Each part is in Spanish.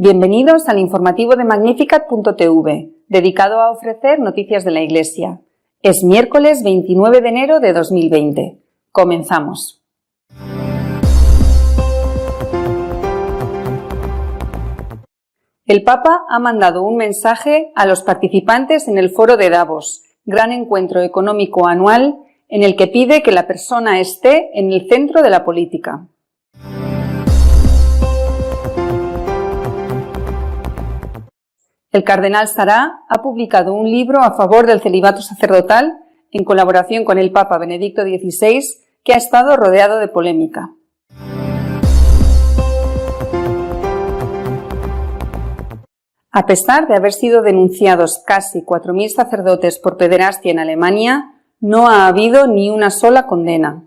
Bienvenidos al informativo de Magnificat.tv, dedicado a ofrecer noticias de la Iglesia. Es miércoles 29 de enero de 2020. Comenzamos. El Papa ha mandado un mensaje a los participantes en el Foro de Davos, gran encuentro económico anual en el que pide que la persona esté en el centro de la política. El cardenal Sarah ha publicado un libro a favor del celibato sacerdotal en colaboración con el Papa Benedicto XVI, que ha estado rodeado de polémica. A pesar de haber sido denunciados casi 4.000 sacerdotes por pederastia en Alemania, no ha habido ni una sola condena.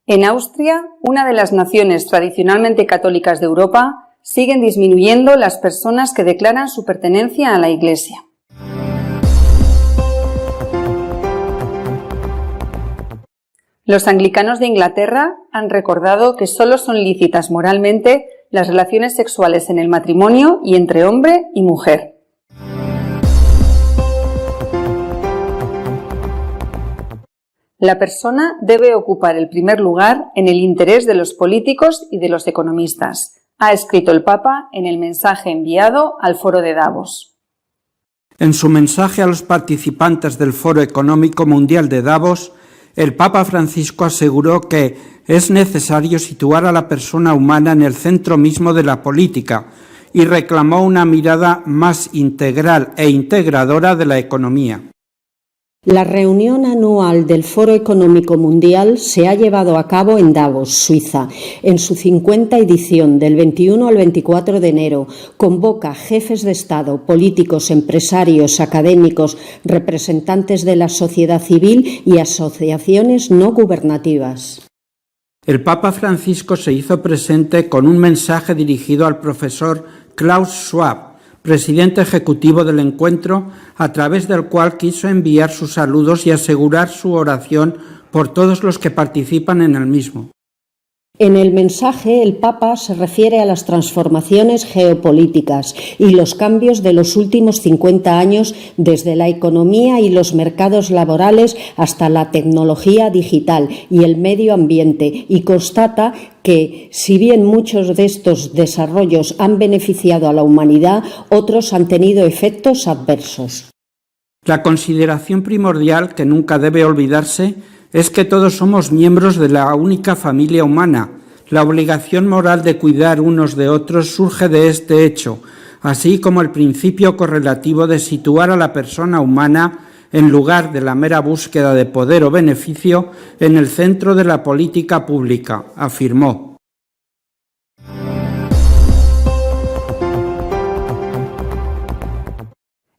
En Austria, una de las naciones tradicionalmente católicas de Europa, siguen disminuyendo las personas que declaran su pertenencia a la Iglesia. Los anglicanos de Inglaterra han recordado que solo son lícitas moralmente las relaciones sexuales en el matrimonio y entre hombre y mujer. La persona debe ocupar el primer lugar en el interés de los políticos y de los economistas, ha escrito el Papa en el mensaje enviado al Foro de Davos. En su mensaje a los participantes del Foro Económico Mundial de Davos, el Papa Francisco aseguró que es necesario situar a la persona humana en el centro mismo de la política y reclamó una mirada más integral e integradora de la economía. La reunión anual del Foro Económico Mundial se ha llevado a cabo en Davos, Suiza, en su 50ª edición del 21 al 24 de enero. Convoca jefes de Estado, políticos, empresarios, académicos, representantes de la sociedad civil y asociaciones no gubernativas. El Papa Francisco se hizo presente con un mensaje dirigido al profesor Klaus Schwab, presidente ejecutivo del encuentro, a través del cual quiso enviar sus saludos y asegurar su oración por todos los que participan en el mismo. En el mensaje, el Papa se refiere a las transformaciones geopolíticas y los cambios de los últimos 50 años desde la economía y los mercados laborales hasta la tecnología digital y el medio ambiente, y constata que, si bien muchos de estos desarrollos han beneficiado a la humanidad, otros han tenido efectos adversos. La consideración primordial que nunca debe olvidarse es que todos somos miembros de la única familia humana. La obligación moral de cuidar unos de otros surge de este hecho, así como el principio correlativo de situar a la persona humana, en lugar de la mera búsqueda de poder o beneficio, en el centro de la política pública, afirmó.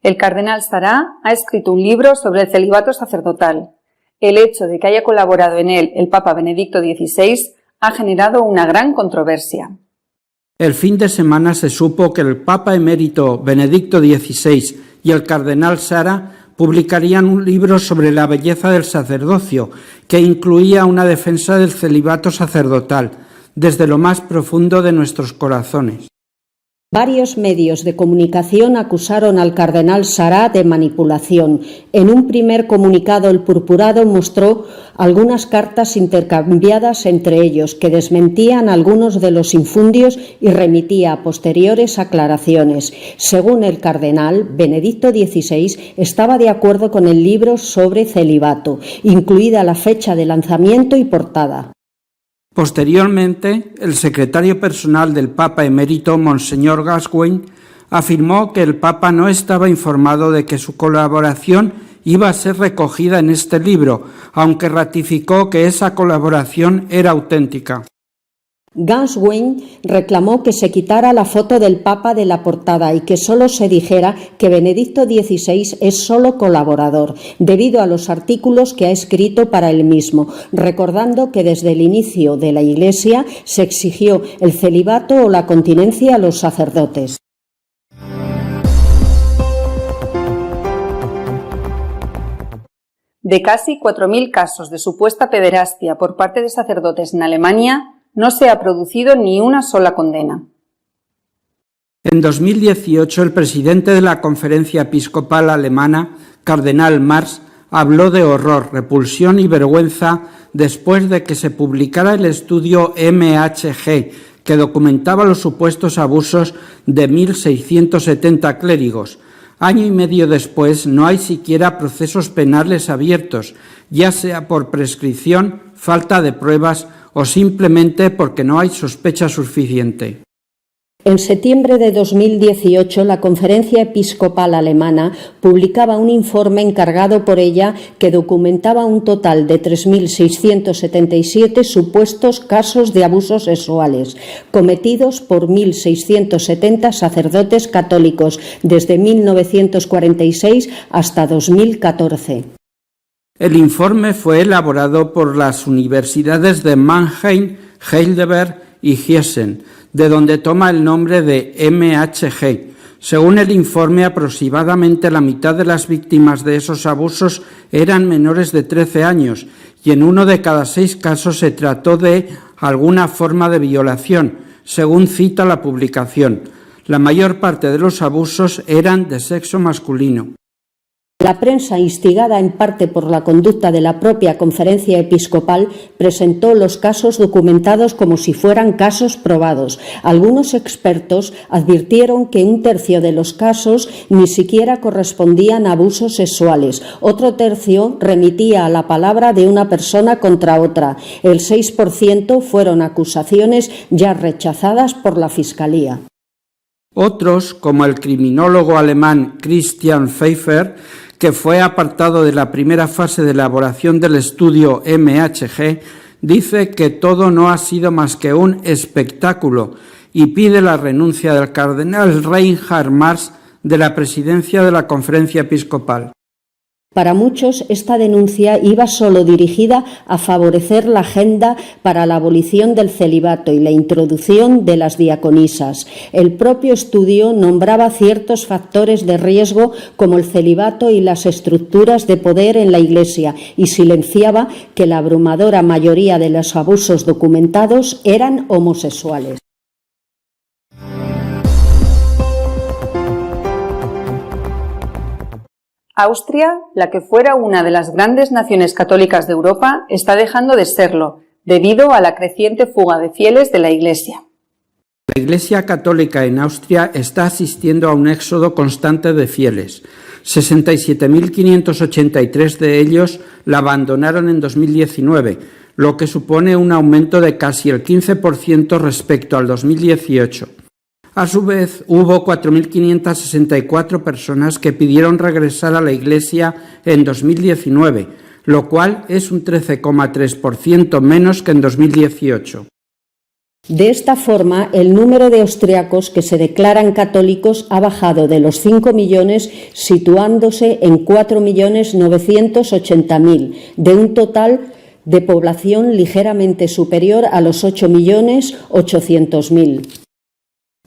El cardenal Sarah ha escrito un libro sobre el celibato sacerdotal. El hecho de que haya colaborado en él el Papa Benedicto XVI ha generado una gran controversia. El fin de semana se supo que el Papa emérito Benedicto XVI y el cardenal Sarah publicarían un libro sobre la belleza del sacerdocio, que incluía una defensa del celibato sacerdotal, desde lo más profundo de nuestros corazones. Varios medios de comunicación acusaron al cardenal Sarah de manipulación. En un primer comunicado, el purpurado mostró algunas cartas intercambiadas entre ellos que desmentían algunos de los infundios y remitía a posteriores aclaraciones. Según el cardenal, Benedicto XVI estaba de acuerdo con el libro sobre celibato, incluida la fecha de lanzamiento y portada. Posteriormente, el secretario personal del Papa emérito, Monseñor Gascoigne, afirmó que el Papa no estaba informado de que su colaboración iba a ser recogida en este libro, aunque ratificó que esa colaboración era auténtica. Gascoigne reclamó que se quitara la foto del Papa de la portada y que solo se dijera que Benedicto XVI es solo colaborador, debido a los artículos que ha escrito para él mismo, recordando que desde el inicio de la Iglesia se exigió el celibato o la continencia a los sacerdotes. De casi 4.000 casos de supuesta pederastia por parte de sacerdotes en Alemania, no se ha producido ni una sola condena. En 2018, el presidente de la Conferencia Episcopal Alemana, Cardenal Marx, habló de horror, repulsión y vergüenza después de que se publicara el estudio MHG, que documentaba los supuestos abusos de 1.670 clérigos. Año y medio después, no hay siquiera procesos penales abiertos, ya sea por prescripción, falta de pruebas o simplemente porque no hay sospecha suficiente. En septiembre de 2018, la Conferencia Episcopal Alemana publicaba un informe encargado por ella que documentaba un total de 3.677 supuestos casos de abusos sexuales cometidos por 1.670 sacerdotes católicos desde 1946 hasta 2014. El informe fue elaborado por las universidades de Mannheim, Heidelberg y Gießen, de donde toma el nombre de MHG. Según el informe, aproximadamente la mitad de las víctimas de esos abusos eran menores de 13 años y en 1 de cada 6 casos se trató de alguna forma de violación, según cita la publicación. La mayor parte de los abusos eran de sexo masculino. La prensa, instigada en parte por la conducta de la propia Conferencia Episcopal, presentó los casos documentados como si fueran casos probados. Algunos expertos advirtieron que 1/3 de los casos ni siquiera correspondían a abusos sexuales. Otro tercio remitía a la palabra de una persona contra otra. El 6% fueron acusaciones ya rechazadas por la Fiscalía. Otros, como el criminólogo alemán Christian Pfeiffer, que fue apartado de la primera fase de elaboración del estudio MHG, dice que todo no ha sido más que un espectáculo y pide la renuncia del cardenal Reinhard Marx de la presidencia de la Conferencia Episcopal. Para muchos, esta denuncia iba solo dirigida a favorecer la agenda para la abolición del celibato y la introducción de las diaconisas. El propio estudio nombraba ciertos factores de riesgo como el celibato y las estructuras de poder en la Iglesia y silenciaba que la abrumadora mayoría de los abusos documentados eran homosexuales. Austria, la que fuera una de las grandes naciones católicas de Europa, está dejando de serlo, debido a la creciente fuga de fieles de la Iglesia. La Iglesia católica en Austria está asistiendo a un éxodo constante de fieles. 67.583 de ellos la abandonaron en 2019, lo que supone un aumento de casi el 15% respecto al 2018. A su vez, hubo 4.564 personas que pidieron regresar a la Iglesia en 2019, lo cual es un 13,3% menos que en 2018. De esta forma, el número de austriacos que se declaran católicos ha bajado de los 5 millones, situándose en 4.980.000, de un total de población ligeramente superior a los 8.800.000.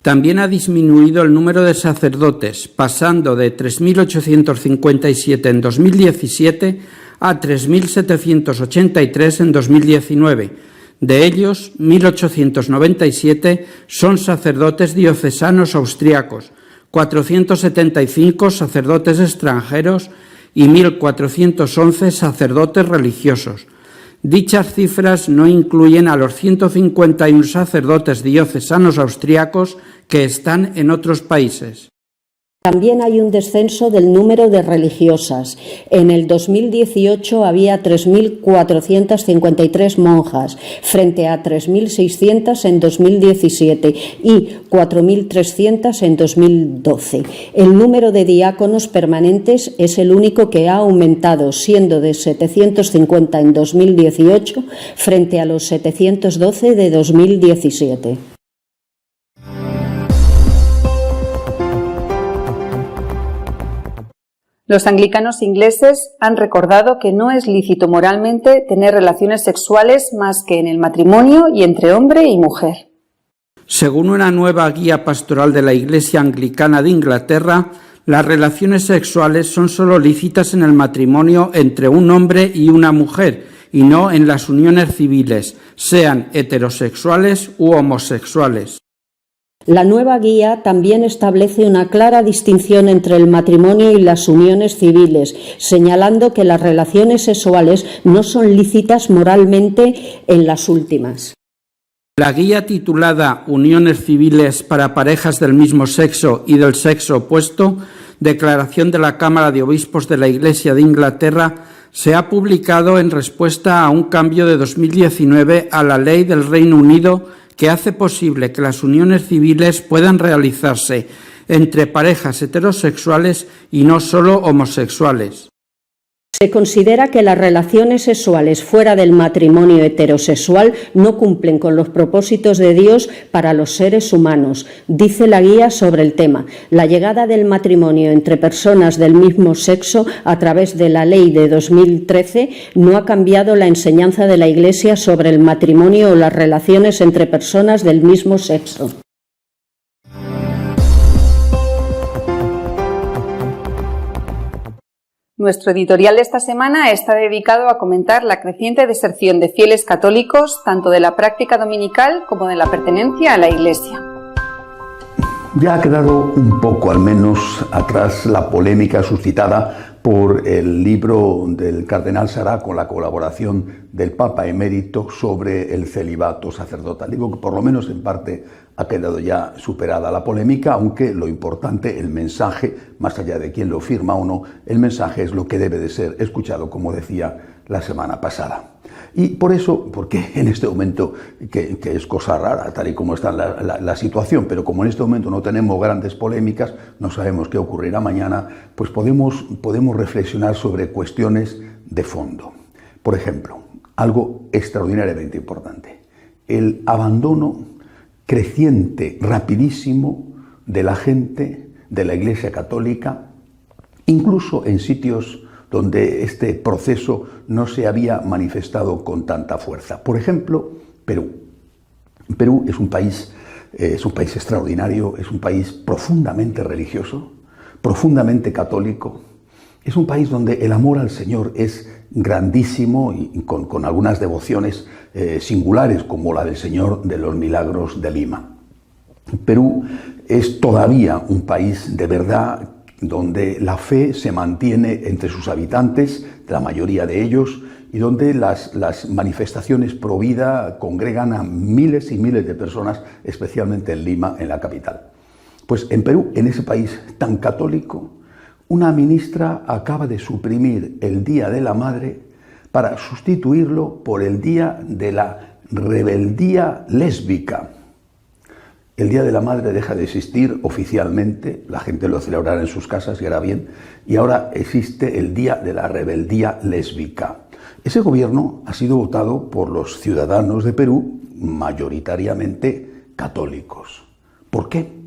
También ha disminuido el número de sacerdotes, pasando de 3.857 en 2017 a 3.783 en 2019. De ellos, 1.897 son sacerdotes diocesanos austriacos, 475 sacerdotes extranjeros y 1.411 sacerdotes religiosos. Dichas cifras no incluyen a los 151 sacerdotes diocesanos austriacos que están en otros países. También hay un descenso del número de religiosas. En el 2018 había 3.453 monjas, frente a 3.600 en 2017 y 4.300 en 2012. El número de diáconos permanentes es el único que ha aumentado, siendo de 750 en 2018 frente a los 712 de 2017. Los anglicanos ingleses han recordado que no es lícito moralmente tener relaciones sexuales más que en el matrimonio y entre hombre y mujer. Según una nueva guía pastoral de la Iglesia Anglicana de Inglaterra, Las relaciones sexuales son solo lícitas en el matrimonio entre un hombre y una mujer y no en las uniones civiles, sean heterosexuales u homosexuales. La nueva guía también establece una clara distinción entre el matrimonio y las uniones civiles, señalando que las relaciones sexuales no son lícitas moralmente en las últimas. La guía titulada Uniones civiles para parejas del mismo sexo y del sexo opuesto, Declaración de la Cámara de Obispos de la Iglesia de Inglaterra, se ha publicado en respuesta a un cambio de 2019 a la ley del Reino Unido que hace posible que las uniones civiles puedan realizarse entre parejas heterosexuales y no solo homosexuales. Se considera que las relaciones sexuales fuera del matrimonio heterosexual no cumplen con los propósitos de Dios para los seres humanos, dice la guía sobre el tema. La llegada del matrimonio entre personas del mismo sexo a través de la ley de 2013 no ha cambiado la enseñanza de la Iglesia sobre el matrimonio o las relaciones entre personas del mismo sexo. Nuestro editorial de esta semana está dedicado a comentar la creciente deserción de fieles católicos, tanto de la práctica dominical como de la pertenencia a la Iglesia. Ya ha quedado un poco, al menos, atrás la polémica suscitada por el libro del cardenal Sará con la colaboración del Papa emérito sobre el celibato sacerdotal. Digo que por lo menos en parte ha quedado ya superada la polémica, aunque lo importante, el mensaje, más allá de quién lo firma o no, el mensaje es lo que debe de ser escuchado, como decía la semana pasada. Y por eso, porque en este momento, que es cosa rara, tal y como está la situación, pero como en este momento no tenemos grandes polémicas, no sabemos qué ocurrirá mañana, pues podemos reflexionar sobre cuestiones de fondo. Por ejemplo, algo extraordinariamente importante, el abandono creciente, rapidísimo, de la gente de la Iglesia Católica, incluso en sitios donde este proceso no se había manifestado con tanta fuerza. Por ejemplo, Perú. Perú es un país extraordinario, es un país profundamente religioso, profundamente católico. Es un país donde el amor al Señor es grandísimo y con algunas devociones singulares, como la del Señor de los Milagros de Lima. Perú es todavía un país de verdad donde la fe se mantiene entre sus habitantes, la mayoría de ellos, y donde las manifestaciones pro vida congregan a miles y miles de personas, especialmente en Lima, en la capital. Pues en Perú, en ese país tan católico, una ministra acaba de suprimir el Día de la Madre para sustituirlo por el Día de la Rebeldía Lésbica. El Día de la Madre deja de existir oficialmente, la gente lo celebrará en sus casas y hará bien, y ahora existe el Día de la Rebeldía Lésbica. Ese gobierno ha sido votado por los ciudadanos de Perú, mayoritariamente católicos. ¿Por qué?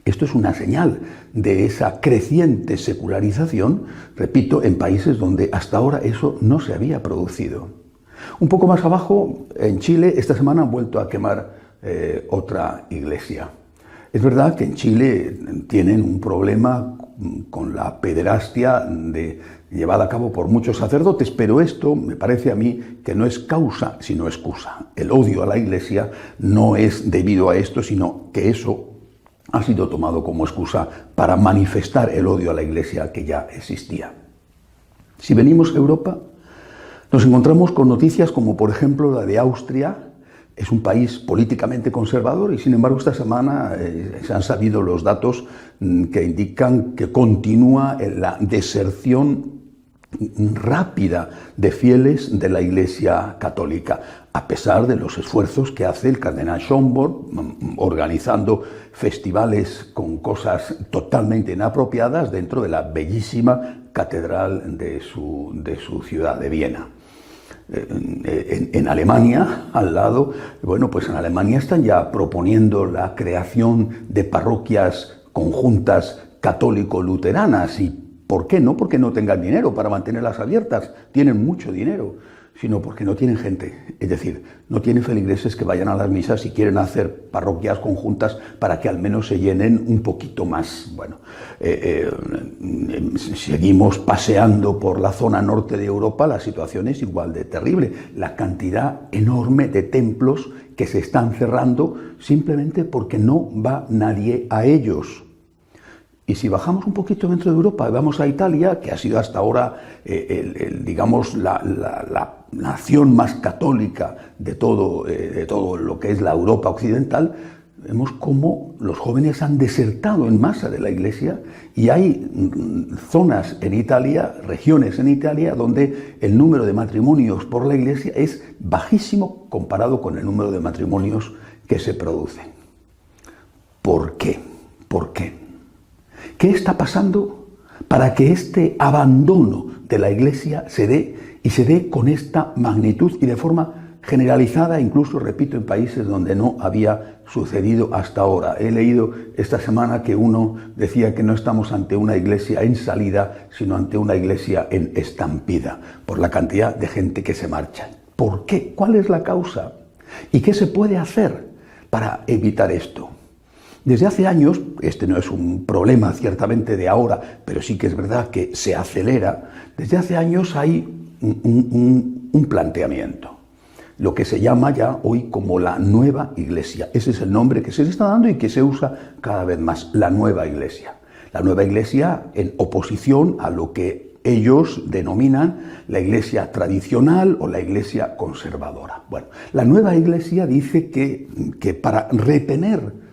Esto es una señal de esa creciente secularización, repito, en países donde hasta ahora eso no se había producido. Un poco más abajo, en Chile, esta semana han vuelto a quemar otra iglesia. Es verdad que en Chile tienen un problema con la pederastia llevada a cabo por muchos sacerdotes, pero esto me parece a mí que no es causa, sino excusa. El odio a la iglesia no es debido a esto, sino que eso ha sido tomado como excusa para manifestar el odio a la iglesia que ya existía. Si venimos a Europa, nos encontramos con noticias como, por ejemplo, la de Austria. Es un país políticamente conservador y, sin embargo, esta semana se han sabido los datos que indican que continúa la deserción rápida de fieles de la Iglesia Católica, a pesar de los esfuerzos que hace el cardenal Schönborn organizando festivales con cosas totalmente inapropiadas dentro de la bellísima catedral de su ciudad de Viena. En Alemania, al lado, bueno, pues en Alemania están ya proponiendo la creación de parroquias conjuntas católico-luteranas. ¿Y por qué no? Porque no tengan dinero para mantenerlas abiertas. Tienen mucho dinero. sino porque no tienen gente. Es decir, no tienen feligreses que vayan a las misas y quieren hacer parroquias conjuntas para que al menos se llenen un poquito más. Bueno, seguimos paseando por la zona norte de Europa, la situación es igual de terrible. La cantidad enorme de templos que se están cerrando simplemente porque no va nadie a ellos. Y si bajamos un poquito dentro de Europa y vamos a Italia, que ha sido hasta ahora, digamos, la nación más católica de todo lo que es la Europa occidental, vemos cómo los jóvenes han desertado en masa de la Iglesia y hay zonas en Italia, regiones en Italia, donde el número de matrimonios por la Iglesia es bajísimo comparado con el número de matrimonios que se producen. ¿Por qué? ¿Por qué? ¿Qué está pasando para que este abandono de la Iglesia se dé y se dé con esta magnitud y de forma generalizada, incluso, repito, en países donde no había sucedido hasta ahora? He leído esta semana que uno decía que no estamos ante una iglesia en salida, sino ante una iglesia en estampida, por la cantidad de gente que se marcha. ¿Por qué? ¿Cuál es la causa? ¿Y qué se puede hacer para evitar esto? Desde hace años, este no es un problema ciertamente de ahora, pero sí que es verdad que se acelera, desde hace años hay un planteamiento, lo que se llama ya hoy como la nueva iglesia. Ese es el nombre que se le está dando y que se usa cada vez más, la nueva iglesia. La nueva iglesia en oposición a lo que ellos denominan la iglesia tradicional o la iglesia conservadora. Bueno, la nueva iglesia dice que para retener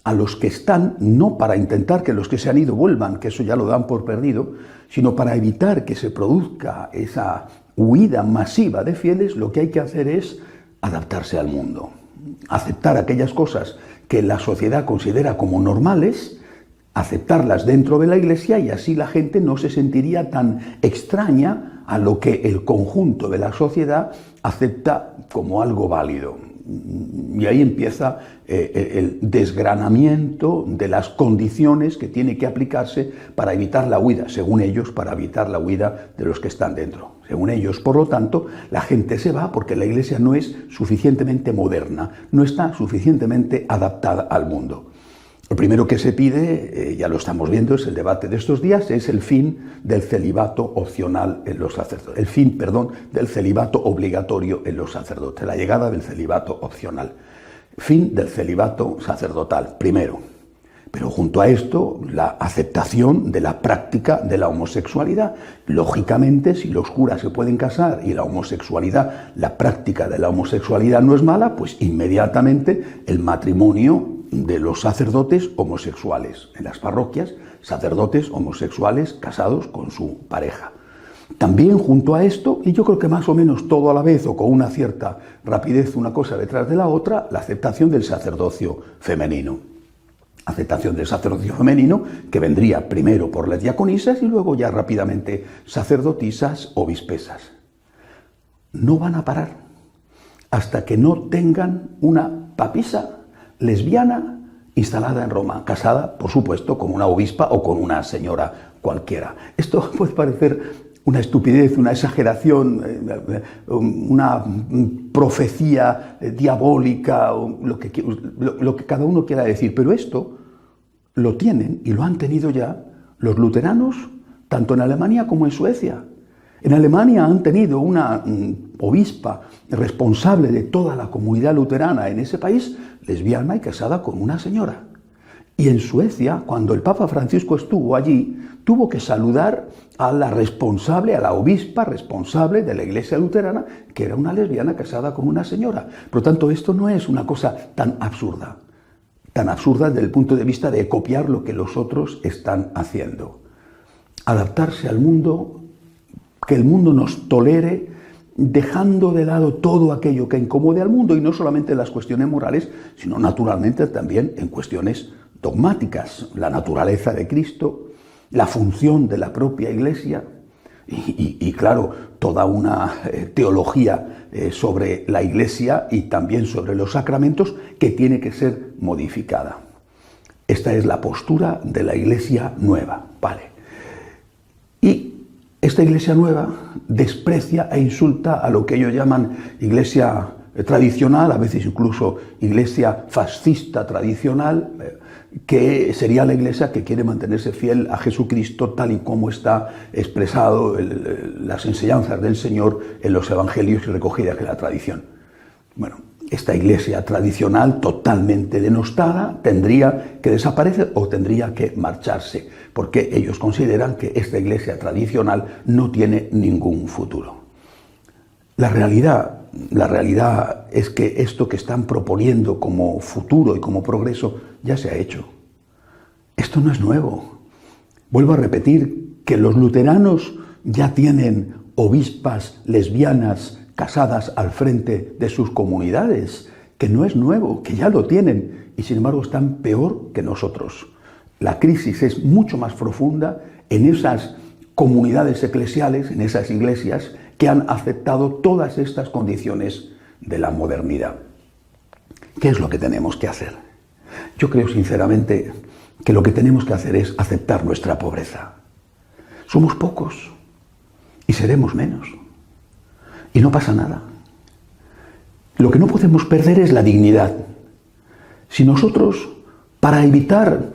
a los que están, no para intentar que los que se han ido vuelvan, que eso ya lo dan por perdido, sino para evitar que se produzca esa huida masiva de fieles, lo que hay que hacer es adaptarse al mundo, aceptar aquellas cosas que la sociedad considera como normales, aceptarlas dentro de la Iglesia, y así la gente no se sentiría tan extraña a lo que el conjunto de la sociedad acepta como algo válido. Y ahí empieza el desgranamiento de las condiciones que tiene que aplicarse para evitar la huida, según ellos, para evitar la huida de los que están dentro. Según ellos, por lo tanto, la gente se va porque la Iglesia no es suficientemente moderna, no está suficientemente adaptada al mundo. Lo primero que se pide, ya lo estamos viendo, es el debate de estos días, es el fin del celibato opcional en los sacerdotes. El fin, perdón, del celibato obligatorio en los sacerdotes, la llegada del celibato opcional. Fin del celibato sacerdotal, primero. Pero junto a esto, la aceptación de la práctica de la homosexualidad. Lógicamente, si los curas se pueden casar y la homosexualidad, la práctica de la homosexualidad no es mala, pues inmediatamente el matrimonio de los sacerdotes homosexuales. En las parroquias, sacerdotes homosexuales casados con su pareja. También junto a esto, y yo creo que más o menos todo a la vez o con una cierta rapidez una cosa detrás de la otra, la aceptación del sacerdocio femenino. Aceptación del sacerdocio femenino que vendría primero por las diaconisas y luego ya rápidamente sacerdotisas, obispesas. No van a parar hasta que no tengan una papisa lesbiana instalada en Roma, casada, por supuesto, con una obispa o con una señora cualquiera. Esto puede parecer una estupidez, una exageración, una profecía diabólica, o lo que cada uno quiera decir, pero esto lo tienen y lo han tenido ya los luteranos, tanto en Alemania como en Suecia. En Alemania han tenido una obispa responsable de toda la comunidad luterana en ese país, lesbiana y casada con una señora. Y en Suecia, cuando el Papa Francisco estuvo allí, tuvo que saludar a la responsable, a la obispa responsable de la Iglesia luterana, que era una lesbiana casada con una señora. Por lo tanto, esto no es una cosa tan absurda desde el punto de vista de copiar lo que los otros están haciendo. Adaptarse al mundo, que el mundo nos tolere, dejando de lado todo aquello que incomode al mundo, y no solamente en las cuestiones morales, sino naturalmente también en cuestiones dogmáticas, la naturaleza de Cristo, la función de la propia Iglesia y claro, toda una teología sobre la Iglesia y también sobre los sacramentos que tiene que ser modificada. Esta es la postura de la Iglesia nueva, ¿vale? Y esta iglesia nueva desprecia e insulta a lo que ellos llaman iglesia tradicional, a veces incluso iglesia fascista tradicional, que sería la iglesia que quiere mantenerse fiel a Jesucristo tal y como está expresado las enseñanzas del Señor en los evangelios y recogidas en la tradición. Bueno, esta iglesia tradicional totalmente denostada tendría que desaparecer o tendría que marcharse, porque ellos consideran que esta iglesia tradicional no tiene ningún futuro. La realidad es que esto que están proponiendo como futuro y como progreso ya se ha hecho. Esto no es nuevo. Vuelvo a repetir que los luteranos ya tienen obispas lesbianas casadas al frente de sus comunidades, que no es nuevo, que ya lo tienen y sin embargo están peor que nosotros. La crisis es mucho más profunda en esas comunidades eclesiales, en esas iglesias que han aceptado todas estas condiciones de la modernidad. ¿Qué es lo que tenemos que hacer? Yo creo sinceramente que lo que tenemos que hacer es aceptar nuestra pobreza. Somos pocos y seremos menos. Y no pasa nada. Lo que no podemos perder es la dignidad. Si nosotros, para evitar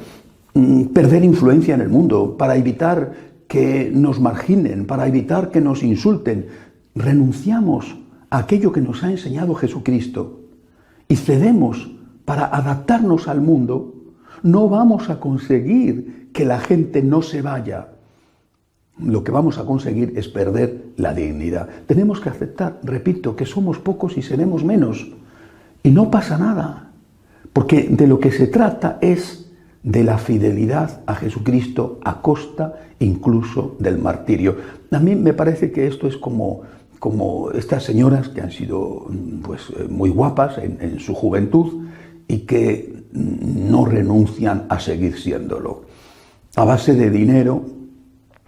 perder influencia en el mundo, para evitar que nos marginen, para evitar que nos insulten, renunciamos a aquello que nos ha enseñado Jesucristo y cedemos para adaptarnos al mundo, no vamos a conseguir que la gente no se vaya. Lo que vamos a conseguir es perder la dignidad. Tenemos que aceptar, repito, que somos pocos y seremos menos. Y no pasa nada, porque de lo que se trata es de la fidelidad a Jesucristo a costa incluso del martirio. A mí me parece que esto es como estas señoras que han sido muy guapas en su juventud y que no renuncian a seguir siéndolo. A base de dinero,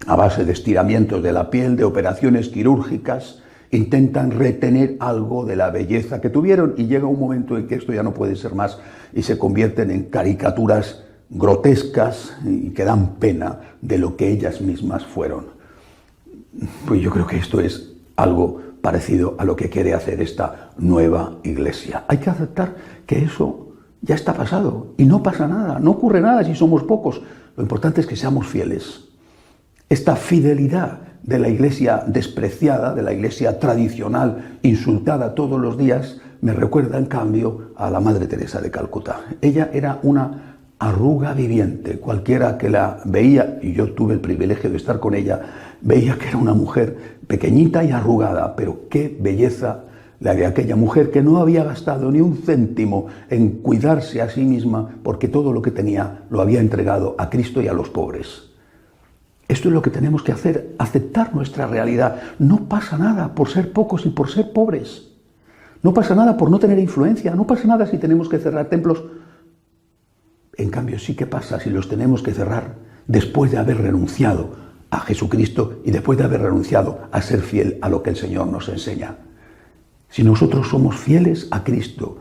a base de estiramientos de la piel, de operaciones quirúrgicas, intentan retener algo de la belleza que tuvieron y llega un momento en que esto ya no puede ser más y se convierten en caricaturas grotescas y que dan pena de lo que ellas mismas fueron. Pues yo creo que esto es algo parecido a lo que quiere hacer esta nueva iglesia. Hay que aceptar que eso ya está pasado y no pasa nada, no ocurre nada si somos pocos. Lo importante es que seamos fieles. Esta fidelidad de la iglesia despreciada, de la iglesia tradicional, insultada todos los días, me recuerda en cambio a la Madre Teresa de Calcuta. Ella era una arruga viviente. Cualquiera que la veía, y yo tuve el privilegio de estar con ella, veía que era una mujer pequeñita y arrugada, pero qué belleza la de aquella mujer que no había gastado ni un céntimo en cuidarse a sí misma, porque todo lo que tenía lo había entregado a Cristo y a los pobres. Esto es lo que tenemos que hacer, aceptar nuestra realidad. No pasa nada por ser pocos y por ser pobres. No pasa nada por no tener influencia, no pasa nada si tenemos que cerrar templos. En cambio, sí que pasa si los tenemos que cerrar después de haber renunciado a Jesucristo y después de haber renunciado a ser fiel a lo que el Señor nos enseña. Si nosotros somos fieles a Cristo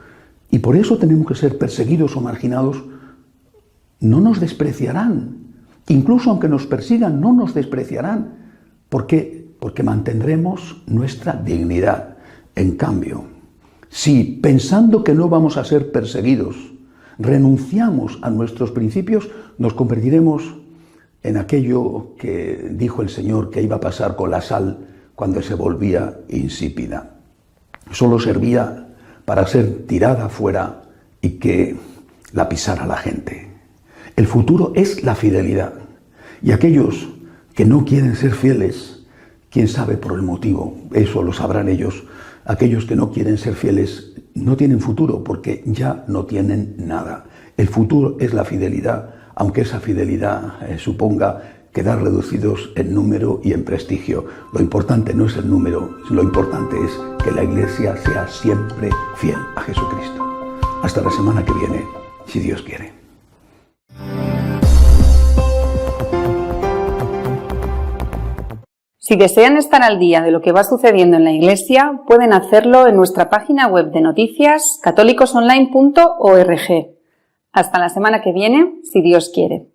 y por eso tenemos que ser perseguidos o marginados, no nos despreciarán. Incluso aunque nos persigan, no nos despreciarán. ¿Por qué? Porque mantendremos nuestra dignidad. En cambio, si pensando que no vamos a ser perseguidos, renunciamos a nuestros principios, nos convertiremos en aquello que dijo el Señor que iba a pasar con la sal cuando se volvía insípida. Solo servía para ser tirada fuera y que la pisara la gente. El futuro es la fidelidad. Y aquellos que no quieren ser fieles, quién sabe por el motivo, eso lo sabrán ellos. Aquellos que no quieren ser fieles no tienen futuro porque ya no tienen nada. El futuro es la fidelidad, aunque esa fidelidad suponga quedar reducidos en número y en prestigio. Lo importante no es el número, lo importante es que la Iglesia sea siempre fiel a Jesucristo. Hasta la semana que viene, si Dios quiere. Si desean estar al día de lo que va sucediendo en la Iglesia, pueden hacerlo en nuestra página web de noticias católicosonline.org. Hasta la semana que viene, si Dios quiere.